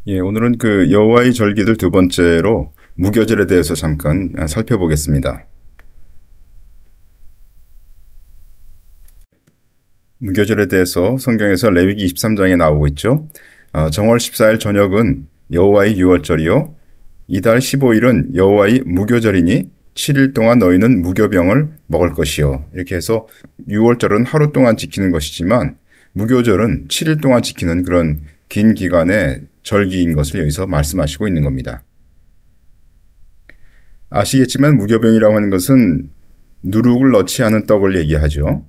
예, 오늘은 그 여호와의 절기들 두 번째로 무교절에 대해서 잠깐 살펴보겠습니다. 무교절에 대해서 성경에서 레위기 23장에 나오고 있죠. 정월 14일 저녁은 여호와의 유월절이요. 이달 15일은 여호와의 무교절이니 7일 동안 너희는 무교병을 먹을 것이요. 이렇게 해서 유월절은 하루 동안 지키는 것이지만 무교절은 7일 동안 지키는 그런 긴 기간의 절기인 것을 여기서 말씀하시고 있는 겁니다. 아시겠지만 무교병이라고 하는 것은 누룩을 넣지 않은 떡을 얘기하죠.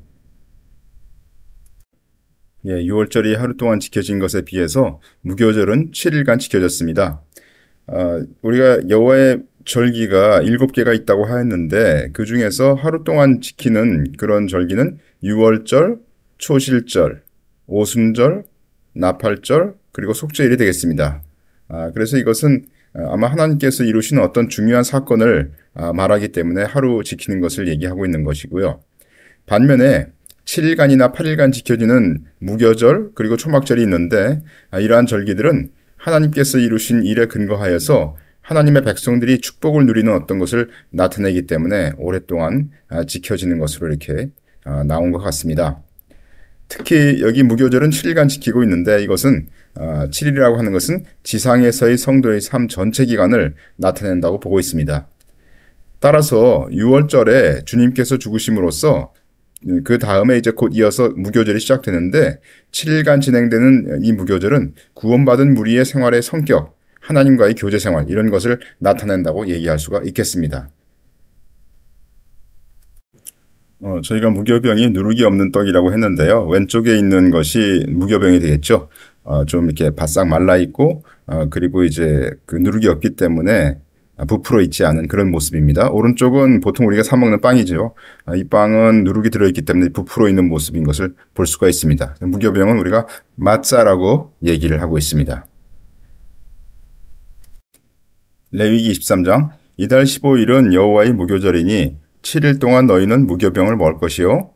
예, 6월절이 하루 동안 지켜진 것에 비해서 무교절은 7일간 지켜졌습니다. 우리가 여호와의 절기가 7개가 있다고 하였는데 그 중에서 하루 동안 지키는 그런 절기는 유월절, 초실절, 오순절, 나팔절, 그리고 속죄일이 되겠습니다. 그래서 이것은 아마 하나님께서 이루신 어떤 중요한 사건을 말하기 때문에 하루 지키는 것을 얘기하고 있는 것이고요. 반면에 7일간이나 8일간 지켜지는 무교절 그리고 초막절이 있는데 이러한 절기들은 하나님께서 이루신 일에 근거하여서 하나님의 백성들이 축복을 누리는 어떤 것을 나타내기 때문에 오랫동안 지켜지는 것으로 이렇게 나온 것 같습니다. 특히 여기 무교절은 7일간 지키고 있는데 이것은 7일이라고 하는 것은 지상에서의 성도의 삶 전체 기간을 나타낸다고 보고 있습니다. 따라서 6월절에 주님께서 죽으심으로써 그 다음에 이제 곧 이어서 무교절이 시작되는데 7일간 진행되는 이 무교절은 구원받은 무리의 생활의 성격, 하나님과의 교제 생활 이런 것을 나타낸다고 얘기할 수가 있겠습니다. 저희가 무교병이 누룩이 없는 떡이라고 했는데요. 왼쪽에 있는 것이 무교병이 되겠죠. 좀 이렇게 바싹 말라있고, 그리고 이제 그 누룩이 없기 때문에 부풀어 있지 않은 그런 모습입니다. 오른쪽은 보통 우리가 사먹는 빵이죠. 이 빵은 누룩이 들어있기 때문에 부풀어 있는 모습인 것을 볼 수가 있습니다. 무교병은 우리가 마짜라고 얘기를 하고 있습니다. 레위기 23장 이달 15일은 여호와의 무교절이니 7일 동안 너희는 무교병을 먹을 것이요.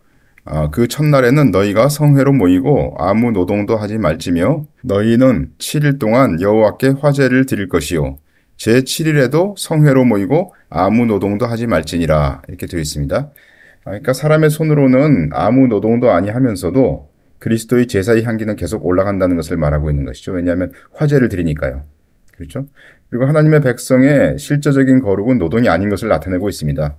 그 첫날에는 너희가 성회로 모이고 아무 노동도 하지 말지며 너희는 7일 동안 여호와께 화제를 드릴 것이요. 제7일에도 성회로 모이고 아무 노동도 하지 말지니라 이렇게 되어 있습니다. 그러니까 사람의 손으로는 아무 노동도 아니하면서도 그리스도의 제사의 향기는 계속 올라간다는 것을 말하고 있는 것이죠. 왜냐하면 화제를 드리니까요. 그렇죠? 그리고 하나님의 백성의 실제적인 거룩은 노동이 아닌 것을 나타내고 있습니다.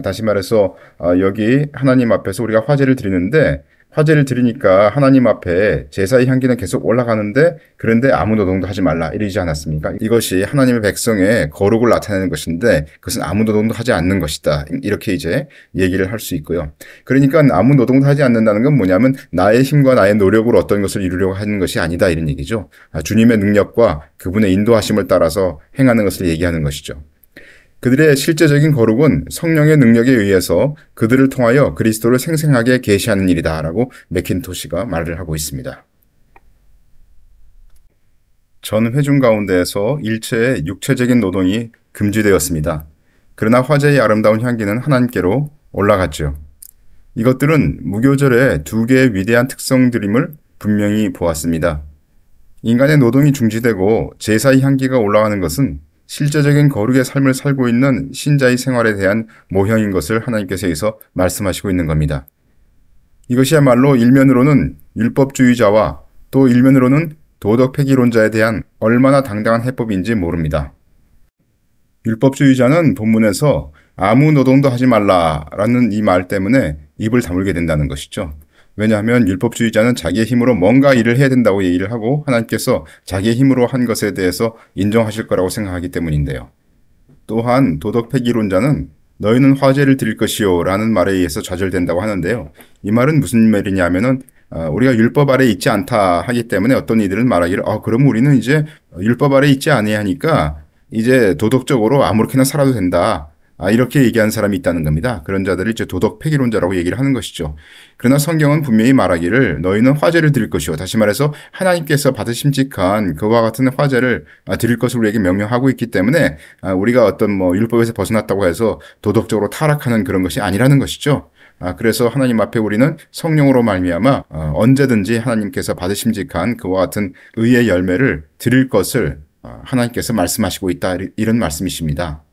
다시 말해서 여기 하나님 앞에서 우리가 화제를 드리는데 화제를 드리니까 하나님 앞에 제사의 향기는 계속 올라가는데 그런데 아무 노동도 하지 말라 이러지 않았습니까? 이것이 하나님의 백성의 거룩을 나타내는 것인데 그것은 아무 노동도 하지 않는 것이다. 이렇게 이제 얘기를 할 수 있고요. 그러니까 아무 노동도 하지 않는다는 건 뭐냐면 나의 힘과 나의 노력으로 어떤 것을 이루려고 하는 것이 아니다 이런 얘기죠. 주님의 능력과 그분의 인도하심을 따라서 행하는 것을 얘기하는 것이죠. 그들의 실제적인 거룩은 성령의 능력에 의해서 그들을 통하여 그리스도를 생생하게 계시하는 일이다라고 맥킨토시가 말을 하고 있습니다. 전 회중 가운데에서 일체의 육체적인 노동이 금지되었습니다. 그러나 화제의 아름다운 향기는 하나님께로 올라갔죠. 이것들은 무교절의 두 개의 위대한 특성들임을 분명히 보았습니다. 인간의 노동이 중지되고 제사의 향기가 올라가는 것은 실제적인 거룩의 삶을 살고 있는 신자의 생활에 대한 모형인 것을 하나님께서 여기서 말씀하시고 있는 겁니다. 이것이야말로 일면으로는 율법주의자와 또 일면으로는 도덕 폐기론자에 대한 얼마나 당당한 해법인지 모릅니다. 율법주의자는 본문에서 아무 노동도 하지 말라라는 이 말 때문에 입을 다물게 된다는 것이죠. 왜냐하면 율법주의자는 자기의 힘으로 뭔가 일을 해야 된다고 얘기를 하고 하나님께서 자기의 힘으로 한 것에 대해서 인정하실 거라고 생각하기 때문인데요. 또한 도덕 폐기론자는 너희는 화제를 드릴 것이요 라는 말에 의해서 좌절된다고 하는데요. 이 말은 무슨 말이냐 하면은 우리가 율법 아래 있지 않다 하기 때문에 어떤 이들은 말하기를 그럼 우리는 이제 율법 아래 있지 아니하니까 이제 도덕적으로 아무렇게나 살아도 된다. 이렇게 얘기하는 사람이 있다는 겁니다. 그런 자들을 이제 도덕 폐기론자라고 얘기를 하는 것이죠. 그러나 성경은 분명히 말하기를 너희는 화제를 드릴 것이요. 다시 말해서 하나님께서 받으심직한 그와 같은 화제를 드릴 것을 우리에게 명령하고 있기 때문에 우리가 어떤 율법에서 벗어났다고 해서 도덕적으로 타락하는 그런 것이 아니라는 것이죠. 그래서 하나님 앞에 우리는 성령으로 말미암아 언제든지 하나님께서 받으심직한 그와 같은 의의 열매를 드릴 것을 하나님께서 말씀하시고 있다. 이런 말씀이십니다.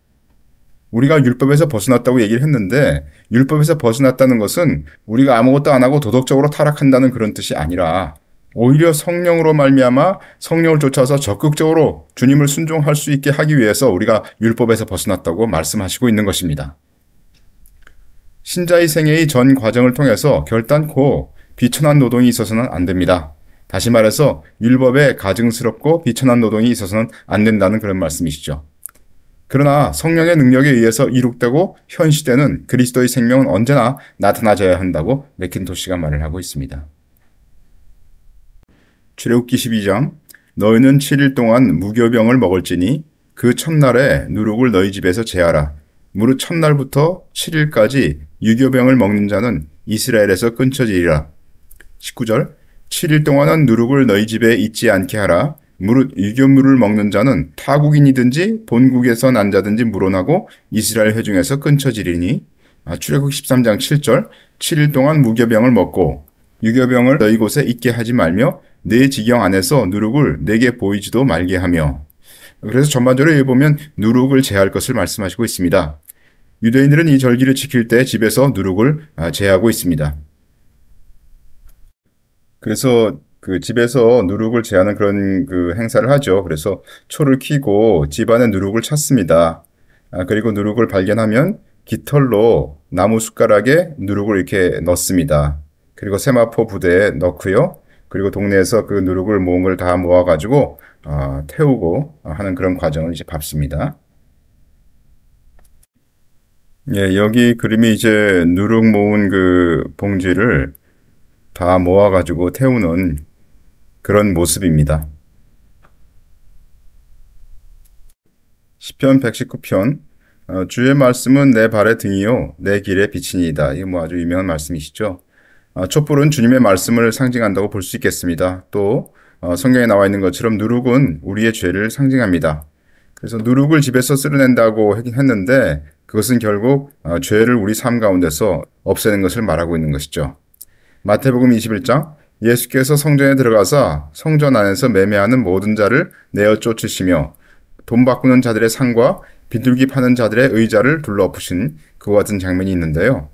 우리가 율법에서 벗어났다고 얘기를 했는데 율법에서 벗어났다는 것은 우리가 아무것도 안 하고 도덕적으로 타락한다는 그런 뜻이 아니라 오히려 성령으로 말미암아 성령을 쫓아서 적극적으로 주님을 순종할 수 있게 하기 위해서 우리가 율법에서 벗어났다고 말씀하시고 있는 것입니다. 신자의 생애의 전 과정을 통해서 결단코 비천한 노동이 있어서는 안 됩니다. 다시 말해서 율법에 가증스럽고 비천한 노동이 있어서는 안 된다는 그런 말씀이시죠. 그러나 성령의 능력에 의해서 이룩되고 현시되는 그리스도의 생명은 언제나 나타나져야 한다고 맥킨토시가 말을 하고 있습니다. 출애굽기 12장 너희는 7일 동안 무교병을 먹을지니 그 첫날에 누룩을 너희 집에서 제하라. 무릇 첫날부터 7일까지 유교병을 먹는 자는 이스라엘에서 끊쳐지리라. 19절 7일 동안은 누룩을 너희 집에 있지 않게 하라. 무릇 유교물을 먹는 자는 타국인이든지 본국에서 난 자든지 물어나고 이스라엘 회중에서 끊쳐지리니. 출애굽 13장 7절 7일 동안 무교병을 먹고 유교병을 너희 곳에 있게 하지 말며 내 지경 안에서 누룩을 내게 보이지도 말게 하며. 그래서 전반적으로 여기 보면 누룩을 제할 것을 말씀하시고 있습니다. 유대인들은 이 절기를 지킬 때 집에서 누룩을 제하고 있습니다. 그래서 그 집에서 누룩을 제하는 그런 그 행사를 하죠. 그래서 초를 켜고 집안에 누룩을 찾습니다. 그리고 누룩을 발견하면 깃털로 나무 숟가락에 누룩을 이렇게 넣습니다. 그리고 세마포 부대에 넣고요. 그리고 동네에서 그 누룩을 모은 걸 다 모아가지고 태우고 하는 그런 과정을 이제 밟습니다. 예, 여기 그림이 이제 누룩 모은 그 봉지를 다 모아가지고 태우는 그런 모습입니다. 시편 119편 주의 말씀은 내 발의 등이요 내 길의 빛이니이다. 이게 뭐 아주 유명한 말씀이시죠. 촛불은 주님의 말씀을 상징한다고 볼 수 있겠습니다. 또 성경에 나와 있는 것처럼 누룩은 우리의 죄를 상징합니다. 그래서 누룩을 집에서 쓸어낸다고 했는데 그것은 결국 죄를 우리 삶 가운데서 없애는 것을 말하고 있는 것이죠. 마태복음 21장 예수께서 성전에 들어가사 성전 안에서 매매하는 모든 자를 내어 쫓으시며 돈 바꾸는 자들의 상과 비둘기 파는 자들의 의자를 둘러엎으신 그와 같은 장면이 있는데요.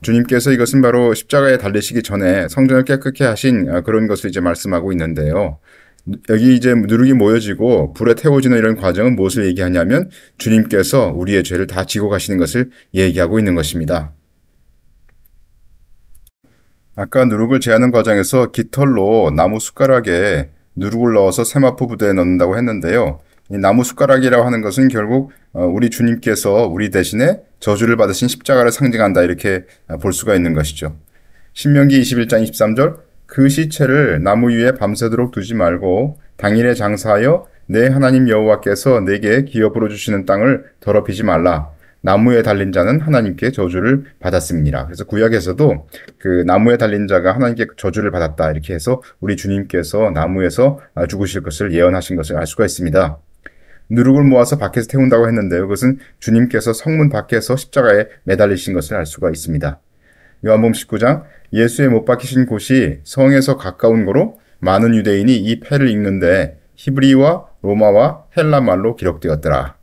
주님께서 이것은 바로 십자가에 달리시기 전에 성전을 깨끗게 하신 그런 것을 이제 말씀하고 있는데요. 여기 이제 누룩이 모여지고 불에 태워지는 이런 과정은 무엇을 얘기하냐면 주님께서 우리의 죄를 다 지고 가시는 것을 얘기하고 있는 것입니다. 아까 누룩을 제하는 과정에서 깃털로 나무 숟가락에 누룩을 넣어서 세마포 부대에 넣는다고 했는데요. 이 나무 숟가락이라고 하는 것은 결국 우리 주님께서 우리 대신에 저주를 받으신 십자가를 상징한다 이렇게 볼 수가 있는 것이죠. 신명기 21장 23절 그 시체를 나무 위에 밤새도록 두지 말고 당일에 장사하여 내 하나님 여호와께서 내게 기업으로 주시는 땅을 더럽히지 말라. 나무에 달린 자는 하나님께 저주를 받았습니다. 그래서 구약에서도 그 나무에 달린 자가 하나님께 저주를 받았다 이렇게 해서 우리 주님께서 나무에서 죽으실 것을 예언하신 것을 알 수가 있습니다. 누룩을 모아서 밖에서 태운다고 했는데요. 그것은 주님께서 성문 밖에서 십자가에 매달리신 것을 알 수가 있습니다. 요한복음 19장 예수의 못 박히신 곳이 성에서 가까운 거로 많은 유대인이 이 패를 읽는데 히브리와 로마와 헬라 말로 기록되었더라.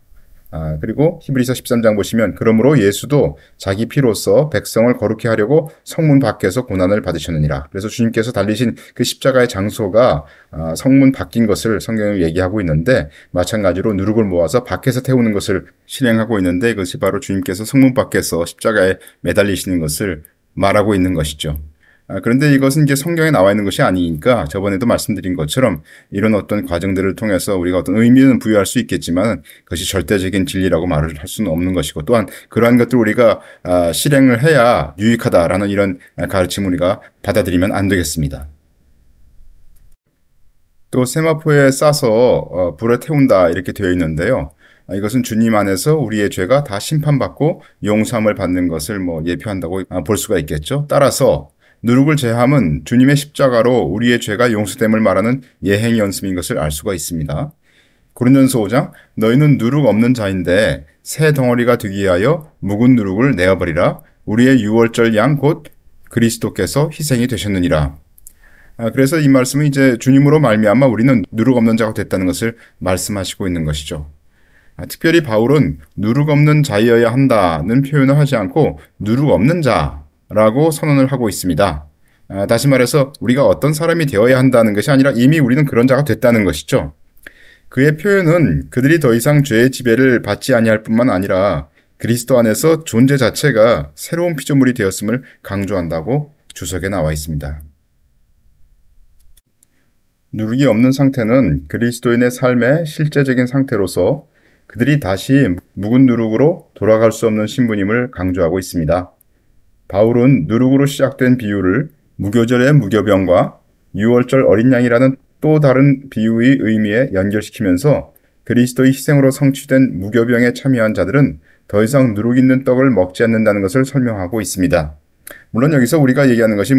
그리고 히브리서 13장 보시면 그러므로 예수도 자기 피로써 백성을 거룩히 하려고 성문 밖에서 고난을 받으셨느니라. 그래서 주님께서 달리신 그 십자가의 장소가 성문 밖인 것을 성경을 얘기하고 있는데 마찬가지로 누룩을 모아서 밖에서 태우는 것을 실행하고 있는데 그것이 바로 주님께서 성문 밖에서 십자가에 매달리시는 것을 말하고 있는 것이죠. 그런데 이것은 이제 성경에 나와 있는 것이 아니니까 저번에도 말씀드린 것처럼 이런 어떤 과정들을 통해서 우리가 어떤 의미는 부여할 수 있겠지만 그것이 절대적인 진리라고 말을 할 수는 없는 것이고 또한 그러한 것들을 우리가 실행을 해야 유익하다라는 이런 가르침을 우리가 받아들이면 안 되겠습니다. 또 세마포에 싸서 불에 태운다 이렇게 되어 있는데요. 이것은 주님 안에서 우리의 죄가 다 심판받고 용서함을 받는 것을 예표한다고 볼 수가 있겠죠. 따라서 누룩을 제함은 주님의 십자가로 우리의 죄가 용서됨을 말하는 예행 연습인 것을 알 수가 있습니다. 고린도전서 5장 너희는 누룩 없는 자인데 새 덩어리가 되기 위하여 묵은 누룩을 내어버리라. 우리의 유월절 양 곧 그리스도께서 희생이 되셨느니라. 그래서 이 말씀은 이제 주님으로 말미암아 우리는 누룩 없는 자가 됐다는 것을 말씀하시고 있는 것이죠. 특별히 바울은 누룩 없는 자여야 한다는 표현을 하지 않고 누룩 없는 자라고 선언을 하고 있습니다. 다시 말해서 우리가 어떤 사람이 되어야 한다는 것이 아니라 이미 우리는 그런 자가 됐다는 것이죠. 그의 표현은 그들이 더 이상 죄의 지배를 받지 아니할 뿐만 아니라 그리스도 안에서 존재 자체가 새로운 피조물이 되었음을 강조한다고 주석에 나와 있습니다. 누룩이 없는 상태는 그리스도인의 삶의 실제적인 상태로서 그들이 다시 묵은 누룩으로 돌아갈 수 없는 신분임을 강조하고 있습니다. 바울은 누룩으로 시작된 비유를 무교절의 무교병과 유월절 어린 양이라는 또 다른 비유의 의미에 연결시키면서 그리스도의 희생으로 성취된 무교병에 참여한 자들은 더 이상 누룩 있는 떡을 먹지 않는다는 것을 설명하고 있습니다. 물론 여기서 우리가 얘기하는 것이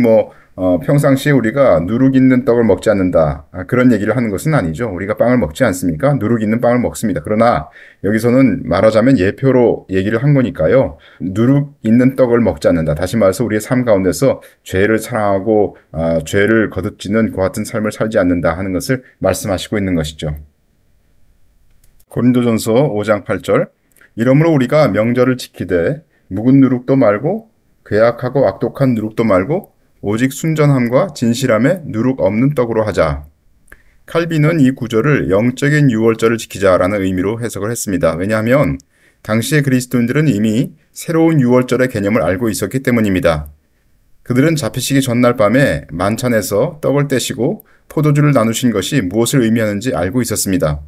평상시에 우리가 누룩 있는 떡을 먹지 않는다. 그런 얘기를 하는 것은 아니죠. 우리가 빵을 먹지 않습니까? 누룩 있는 빵을 먹습니다. 그러나 여기서는 말하자면 예표로 얘기를 한 거니까요. 누룩 있는 떡을 먹지 않는다. 다시 말해서 우리의 삶 가운데서 죄를 사랑하고 죄를 거듭지는 그와 같은 삶을 살지 않는다 하는 것을 말씀하시고 있는 것이죠. 고린도전서 5장 8절 이러므로 우리가 명절을 지키되 묵은 누룩도 말고 괴악하고 악독한 누룩도 말고 오직 순전함과 진실함에 누룩 없는 떡으로 하자. 칼빈은 이 구절을 영적인 유월절을 지키자라는 의미로 해석을 했습니다. 왜냐하면 당시의 그리스도인들은 이미 새로운 유월절의 개념을 알고 있었기 때문입니다. 그들은 잡히시기 전날 밤에 만찬에서 떡을 떼시고 포도주를 나누신 것이 무엇을 의미하는지 알고 있었습니다.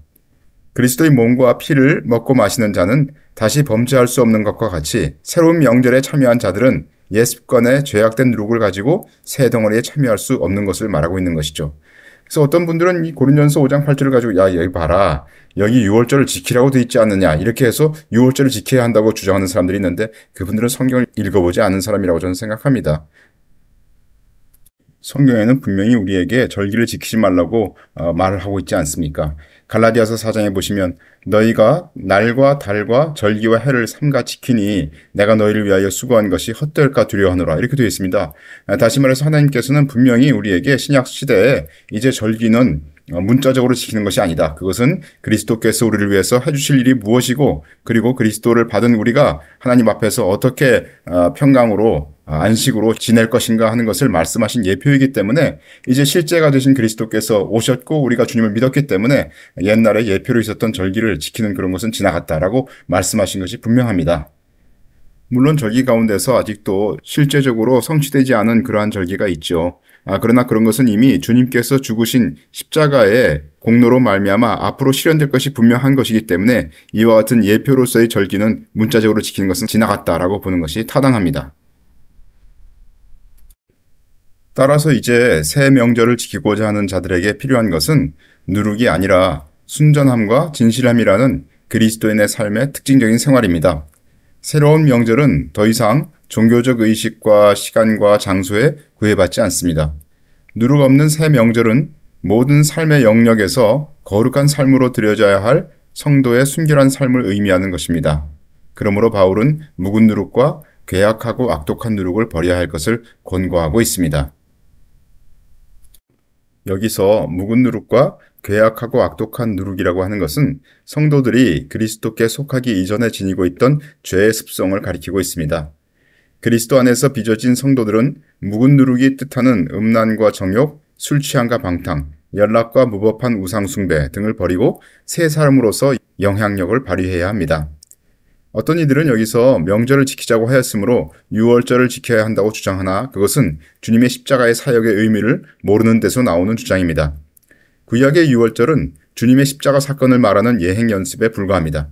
그리스도의 몸과 피를 먹고 마시는 자는 다시 범죄할 수 없는 것과 같이 새로운 명절에 참여한 자들은 옛 습관에 죄악된 누룩을 가지고 새 덩어리에 참여할 수 없는 것을 말하고 있는 것이죠. 그래서 어떤 분들은 이 고린도전서 5장 8절을 가지고 야 여기 봐라. 여기 유월절을 지키라고 돼 있지 않느냐. 이렇게 해서 유월절을 지켜야 한다고 주장하는 사람들이 있는데 그분들은 성경을 읽어보지 않은 사람이라고 저는 생각합니다. 성경에는 분명히 우리에게 절기를 지키지 말라고 말을 하고 있지 않습니까? 갈라디아서 4장에 보시면 너희가 날과 달과 절기와 해를 삼가 지키니 내가 너희를 위하여 수고한 것이 헛될까 두려워하노라 이렇게 되어 있습니다. 다시 말해서 하나님께서는 분명히 우리에게 신약 시대에 이제 절기는 문자적으로 지키는 것이 아니다. 그것은 그리스도께서 우리를 위해서 해주실 일이 무엇이고 그리고 그리스도를 받은 우리가 하나님 앞에서 어떻게 평강으로 안식으로 지낼 것인가 하는 것을 말씀하신 예표이기 때문에 이제 실제가 되신 그리스도께서 오셨고 우리가 주님을 믿었기 때문에 옛날에 예표로 있었던 절기를 지키는 그런 것은 지나갔다라고 말씀하신 것이 분명합니다. 물론 절기 가운데서 아직도 실제적으로 성취되지 않은 그러한 절기가 있죠. 그러나 그런 것은 이미 주님께서 죽으신 십자가의 공로로 말미암아 앞으로 실현될 것이 분명한 것이기 때문에 이와 같은 예표로서의 절기는 문자적으로 지키는 것은 지나갔다라고 보는 것이 타당합니다. 따라서 이제 새 명절을 지키고자 하는 자들에게 필요한 것은 누룩이 아니라 순전함과 진실함이라는 그리스도인의 삶의 특징적인 생활입니다. 새로운 명절은 더 이상 종교적 의식과 시간과 장소에 구애받지 않습니다. 누룩 없는 새 명절은 모든 삶의 영역에서 거룩한 삶으로 드려져야 할 성도의 순결한 삶을 의미하는 것입니다. 그러므로 바울은 묵은 누룩과 괴악하고 악독한 누룩을 버려야 할 것을 권고하고 있습니다. 여기서 묵은 누룩과 괴악하고 악독한 누룩이라고 하는 것은 성도들이 그리스도께 속하기 이전에 지니고 있던 죄의 습성을 가리키고 있습니다. 그리스도 안에서 빚어진 성도들은 묵은 누룩이 뜻하는 음란과 정욕, 술 취함과 방탕, 연락과 무법한 우상 숭배 등을 버리고 새 사람으로서 영향력을 발휘해야 합니다. 어떤 이들은 여기서 명절을 지키자고 하였으므로 유월절을 지켜야 한다고 주장하나 그것은 주님의 십자가의 사역의 의미를 모르는 데서 나오는 주장입니다. 구약의 유월절은 주님의 십자가 사건을 말하는 예행 연습에 불과합니다.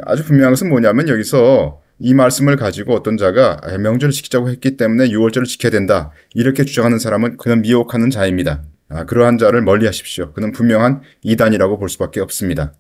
아주 분명한 것은 뭐냐면 여기서 이 말씀을 가지고 어떤 자가 명절을 지키자고 했기 때문에 유월절을 지켜야 된다. 이렇게 주장하는 사람은 그는 미혹하는 자입니다. 그러한 자를 멀리 하십시오. 그는 분명한 이단이라고 볼 수밖에 없습니다.